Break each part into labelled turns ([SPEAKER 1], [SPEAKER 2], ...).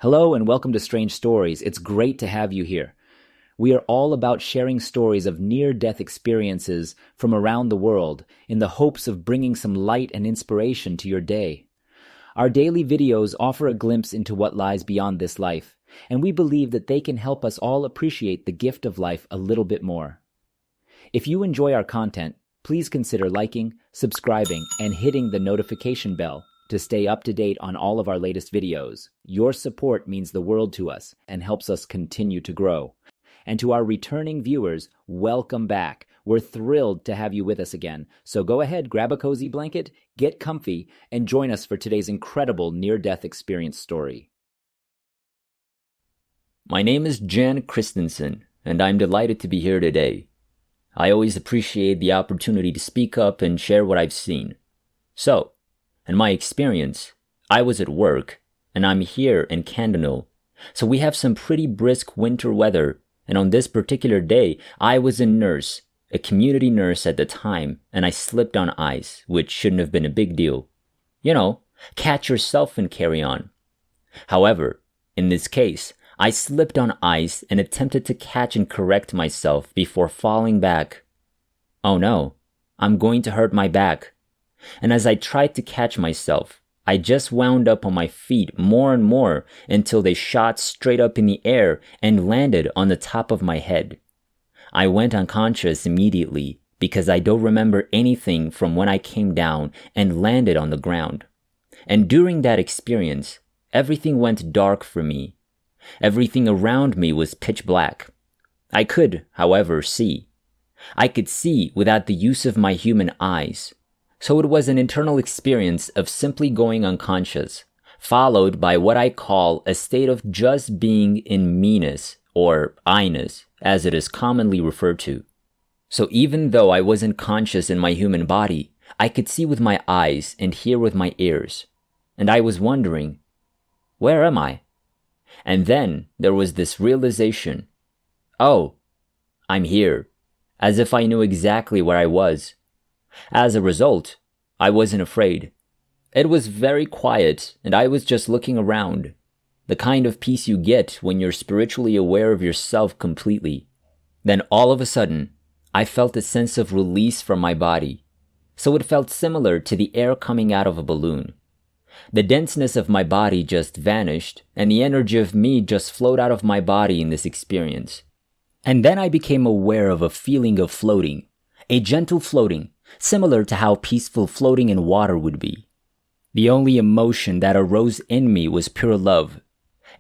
[SPEAKER 1] Hello and welcome to Strange Stories. It's great to have you here. We are all about sharing stories of near-death experiences from around the world in the hopes of bringing some light and inspiration to your day. Our daily videos offer a glimpse into what lies beyond this life, and we believe that they can help us all appreciate the gift of life a little bit more. If you enjoy our content, please consider liking, subscribing, and hitting the notification bell to stay up to date on all of our latest videos. Your support means the world to us and helps us continue to grow. And to our returning viewers, welcome back. We're thrilled to have you with us again. So go ahead, grab a cozy blanket, get comfy, and join us for today's incredible near-death experience story.
[SPEAKER 2] My name is Jan Christensen, and I'm delighted to be here today. I always appreciate the opportunity to speak up and share what I've seen. So, in my experience, I was at work, and I'm here in Canada, so we have some pretty brisk winter weather, and on this particular day, I was a nurse, a community nurse at the time, and I slipped on ice, which shouldn't have been a big deal. You know, catch yourself and carry on. However, in this case, I slipped on ice and attempted to catch and correct myself before falling back. Oh no, I'm going to hurt my back. And as I tried to catch myself, I just wound up on my feet more and more until they shot straight up in the air and landed on the top of my head. I went unconscious immediately because I don't remember anything from when I came down and landed on the ground. And during that experience, everything went dark for me. Everything around me was pitch black. I could, however, see. I could see without the use of my human eyes. So it was an internal experience of simply going unconscious, followed by what I call a state of just being in me-ness, or I-ness, as it is commonly referred to. So even though I wasn't conscious in my human body, I could see with my eyes and hear with my ears. And I was wondering, where am I? And then there was this realization, oh, I'm here, as if I knew exactly where I was. As a result, I wasn't afraid. It was very quiet, and I was just looking around. The kind of peace you get when you're spiritually aware of yourself completely. Then all of a sudden, I felt a sense of release from my body. So it felt similar to the air coming out of a balloon. The denseness of my body just vanished, and the energy of me just flowed out of my body in this experience. And then I became aware of a feeling of floating, a gentle floating, similar to how peaceful floating in water would be. The only emotion that arose in me was pure love.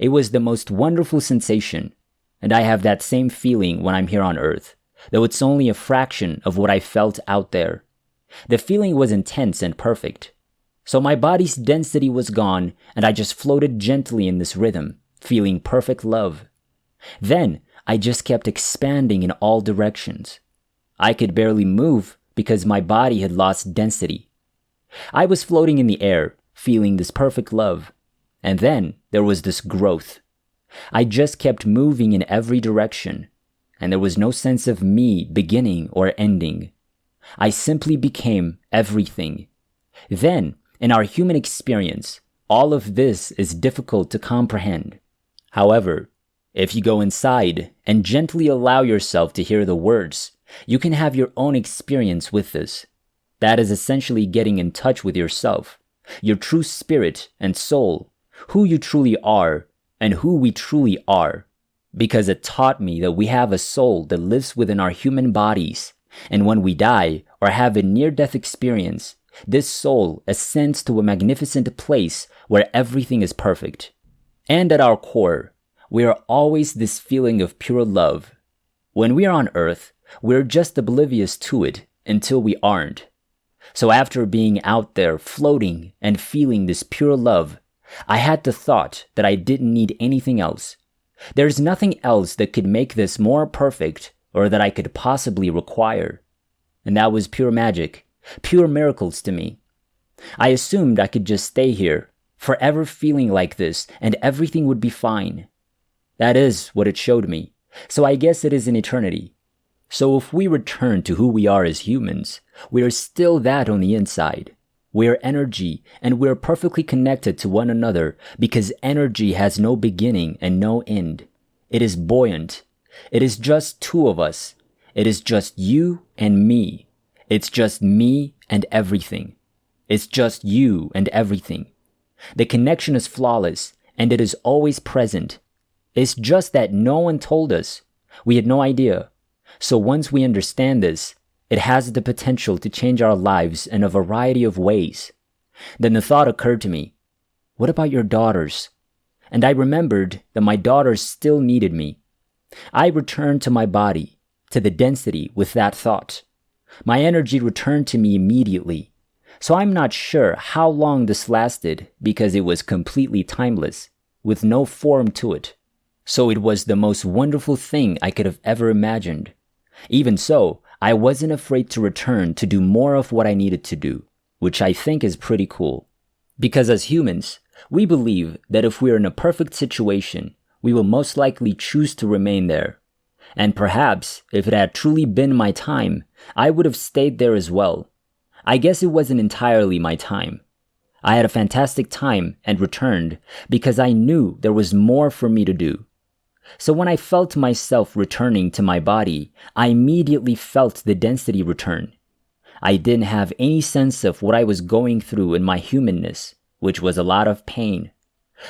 [SPEAKER 2] It was the most wonderful sensation, and I have that same feeling when I'm here on Earth, though it's only a fraction of what I felt out there. The feeling was intense and perfect. So my body's density was gone, and I just floated gently in this rhythm, feeling perfect love. Then I just kept expanding in all directions. I could barely move because my body had lost density. I was floating in the air, feeling this perfect love. And then there was this growth. I just kept moving in every direction, and there was no sense of me beginning or ending. I simply became everything. Then, in our human experience, all of this is difficult to comprehend. However, if you go inside and gently allow yourself to hear the words, you can have your own experience with this. That is essentially getting in touch with yourself, your true spirit and soul, who you truly are, and who we truly are. Because it taught me that we have a soul that lives within our human bodies, and when we die or have a near-death experience, this soul ascends to a magnificent place where everything is perfect. And at our core, we are always this feeling of pure love. When we are on Earth, we're just oblivious to it until we aren't. So after being out there floating and feeling this pure love, I had the thought that I didn't need anything else. There's nothing else that could make this more perfect or that I could possibly require. And that was pure magic, pure miracles to me. I assumed I could just stay here, forever feeling like this, and everything would be fine. That is what it showed me, so I guess it is an eternity. So if we return to who we are as humans, we are still that on the inside. We're energy, and we're perfectly connected to one another because energy has no beginning and no end. It is buoyant. It is just two of us. It is just you and me. It's just me and everything. It's just you and everything. The connection is flawless, and it is always present. It's just that no one told us. We had no idea. So once we understand this, it has the potential to change our lives in a variety of ways. Then the thought occurred to me, what about your daughters? And I remembered that my daughters still needed me. I returned to my body, to the density with that thought. My energy returned to me immediately. So I'm not sure how long this lasted because it was completely timeless, with no form to it. So it was the most wonderful thing I could have ever imagined. Even so, I wasn't afraid to return to do more of what I needed to do, which I think is pretty cool. Because as humans, we believe that if we're in a perfect situation, we will most likely choose to remain there. And perhaps, if it had truly been my time, I would have stayed there as well. I guess it wasn't entirely my time. I had a fantastic time and returned because I knew there was more for me to do. So when I felt myself returning to my body, I immediately felt the density return. I didn't have any sense of what I was going through in my humanness, which was a lot of pain.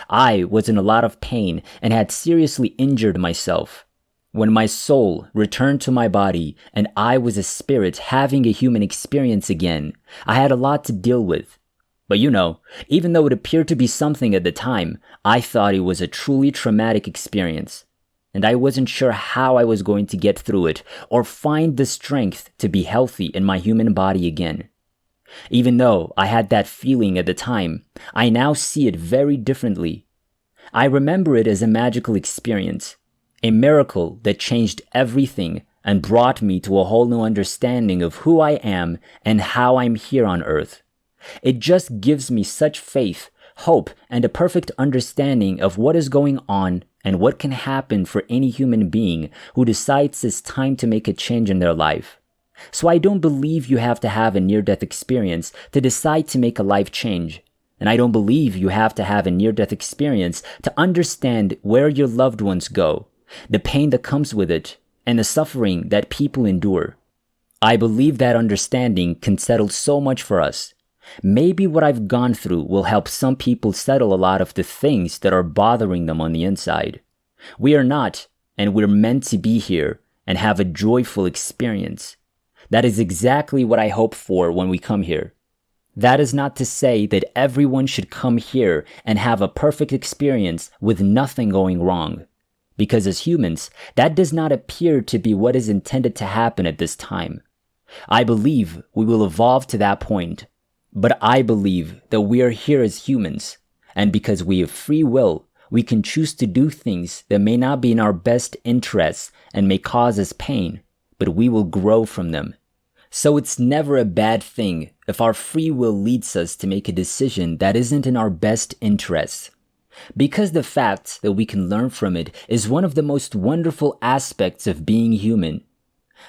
[SPEAKER 2] I was in a lot of pain and had seriously injured myself. When my soul returned to my body and I was a spirit having a human experience again, I had a lot to deal with. But even though it appeared to be something at the time, I thought it was a truly traumatic experience. And I wasn't sure how I was going to get through it or find the strength to be healthy in my human body again. Even though I had that feeling at the time, I now see it very differently. I remember it as a magical experience, a miracle that changed everything and brought me to a whole new understanding of who I am and how I'm here on Earth. It just gives me such faith, hope, and a perfect understanding of what is going on and what can happen for any human being who decides it's time to make a change in their life. So I don't believe you have to have a near-death experience to decide to make a life change. And I don't believe you have to have a near-death experience to understand where your loved ones go, the pain that comes with it, and the suffering that people endure. I believe that understanding can settle so much for us. Maybe what I've gone through will help some people settle a lot of the things that are bothering them on the inside. We are not, and we're meant to be here and have a joyful experience. That is exactly what I hope for when we come here. That is not to say that everyone should come here and have a perfect experience with nothing going wrong. Because as humans, that does not appear to be what is intended to happen at this time. I believe we will evolve to that point. But I believe that we are here as humans, and because we have free will, we can choose to do things that may not be in our best interests and may cause us pain, but we will grow from them. So it's never a bad thing if our free will leads us to make a decision that isn't in our best interests. Because the fact that we can learn from it is one of the most wonderful aspects of being human.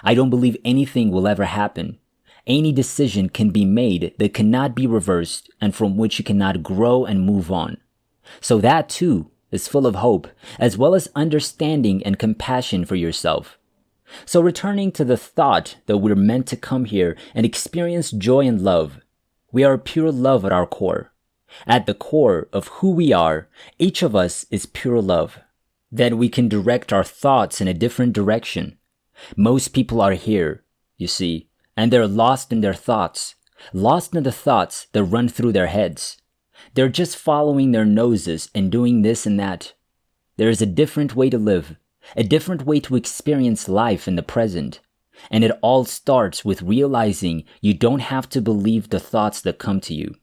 [SPEAKER 2] I don't believe anything will ever happen. Any decision can be made that cannot be reversed and from which you cannot grow and move on. So that too is full of hope, as well as understanding and compassion for yourself. So returning to the thought that we're meant to come here and experience joy and love, we are pure love at our core. At the core of who we are, each of us is pure love. Then we can direct our thoughts in a different direction. Most people are here, you see, and they're lost in their thoughts, lost in the thoughts that run through their heads. They're just following their noses and doing this and that. There is a different way to live, a different way to experience life in the present. And it all starts with realizing you don't have to believe the thoughts that come to you.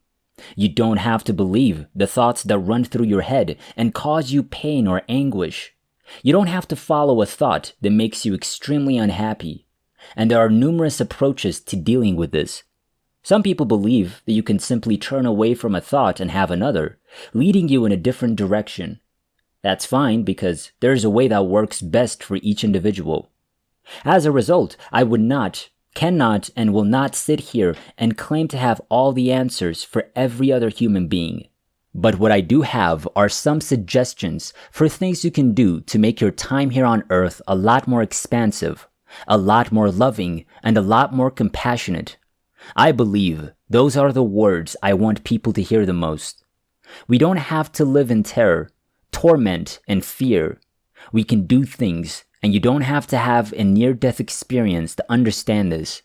[SPEAKER 2] You don't have to believe the thoughts that run through your head and cause you pain or anguish. You don't have to follow a thought that makes you extremely unhappy. And there are numerous approaches to dealing with this. Some people believe that you can simply turn away from a thought and have another, leading you in a different direction. That's fine because there's a way that works best for each individual. As a result, I would not, cannot and will not sit here and claim to have all the answers for every other human being. But what I do have are some suggestions for things you can do to make your time here on Earth a lot more expansive, a lot more loving, and a lot more compassionate. I believe those are the words I want people to hear the most. We don't have to live in terror, torment, and fear. We can do things, and you don't have to have a near-death experience to understand this.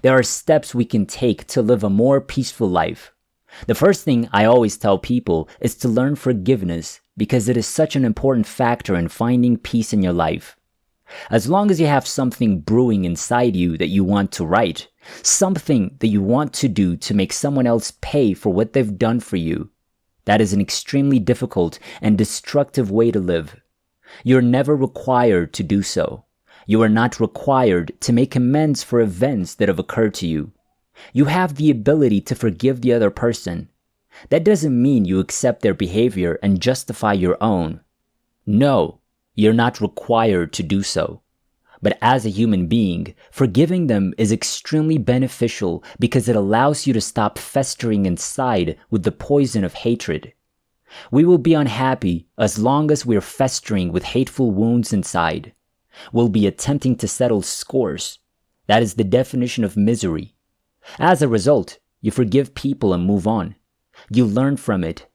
[SPEAKER 2] There are steps we can take to live a more peaceful life. The first thing I always tell people is to learn forgiveness because it is such an important factor in finding peace in your life. As long as you have something brewing inside you that you want to right, something that you want to do to make someone else pay for what they've done for you, that is an extremely difficult and destructive way to live. You're never required to do so. You are not required to make amends for events that have occurred to you. You have the ability to forgive the other person. That doesn't mean you accept their behavior and justify your own. No, you're not required to do so. But as a human being, forgiving them is extremely beneficial because it allows you to stop festering inside with the poison of hatred. We will be unhappy as long as we're festering with hateful wounds inside. We'll be attempting to settle scores. That is the definition of misery. As a result, you forgive people and move on. You learn from it.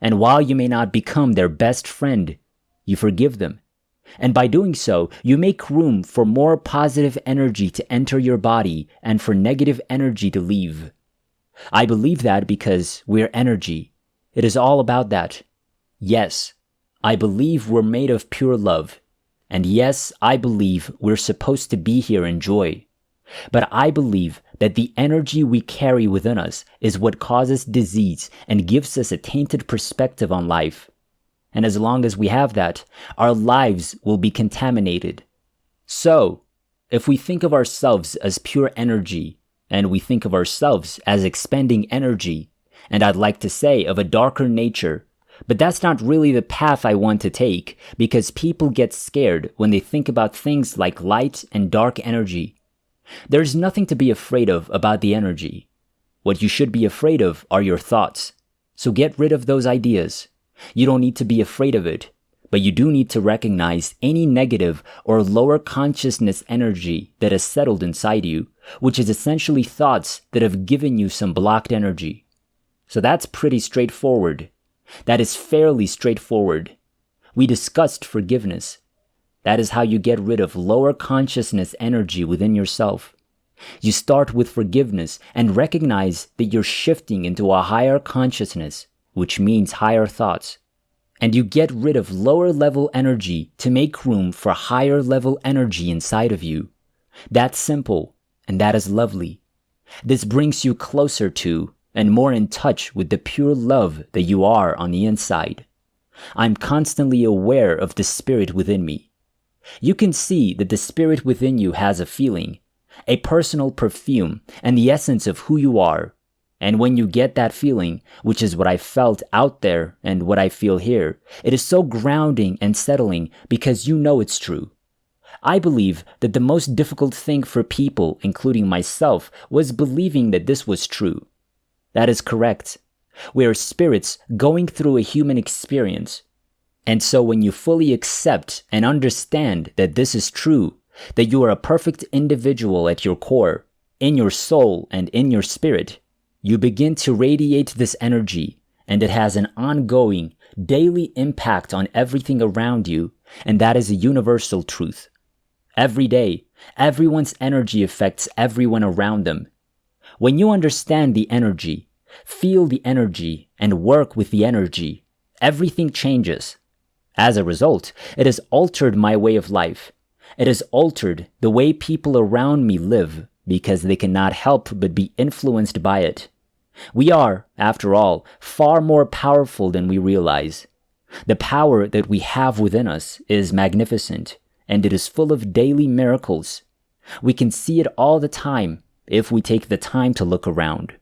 [SPEAKER 2] And while you may not become their best friend, you forgive them. And by doing so, you make room for more positive energy to enter your body and for negative energy to leave. I believe that because we're energy. It is all about that. Yes, I believe we're made of pure love. And yes, I believe we're supposed to be here in joy. But I believe that the energy we carry within us is what causes disease and gives us a tainted perspective on life. And as long as we have that, our lives will be contaminated. So, if we think of ourselves as pure energy, and we think of ourselves as expending energy, and I'd like to say of a darker nature, but that's not really the path I want to take because people get scared when they think about things like light and dark energy. There's nothing to be afraid of about the energy. What you should be afraid of are your thoughts. So get rid of those ideas. You don't need to be afraid of it, but you do need to recognize any negative or lower consciousness energy that has settled inside you, which is essentially thoughts that have given you some blocked energy. So that's pretty straightforward. That is fairly straightforward. We discussed forgiveness. That is how you get rid of lower consciousness energy within yourself. You start with forgiveness and recognize that you're shifting into a higher consciousness, which means higher thoughts. And you get rid of lower level energy to make room for higher level energy inside of you. That's simple, and that is lovely. This brings you closer to and more in touch with the pure love that you are on the inside. I'm constantly aware of the spirit within me. You can see that the spirit within you has a feeling, a personal perfume, and the essence of who you are. And when you get that feeling, which is what I felt out there and what I feel here, it is so grounding and settling because you know it's true. I believe that the most difficult thing for people, including myself, was believing that this was true. That is correct. We are spirits going through a human experience. And so when you fully accept and understand that this is true, that you are a perfect individual at your core, in your soul and in your spirit, you begin to radiate this energy, and it has an ongoing, daily impact on everything around you, and that is a universal truth. Every day, everyone's energy affects everyone around them. When you understand the energy, feel the energy, and work with the energy, everything changes. As a result, it has altered my way of life. It has altered the way people around me live because they cannot help but be influenced by it. We are, after all, far more powerful than we realize. The power that we have within us is magnificent, and it is full of daily miracles. We can see it all the time if we take the time to look around.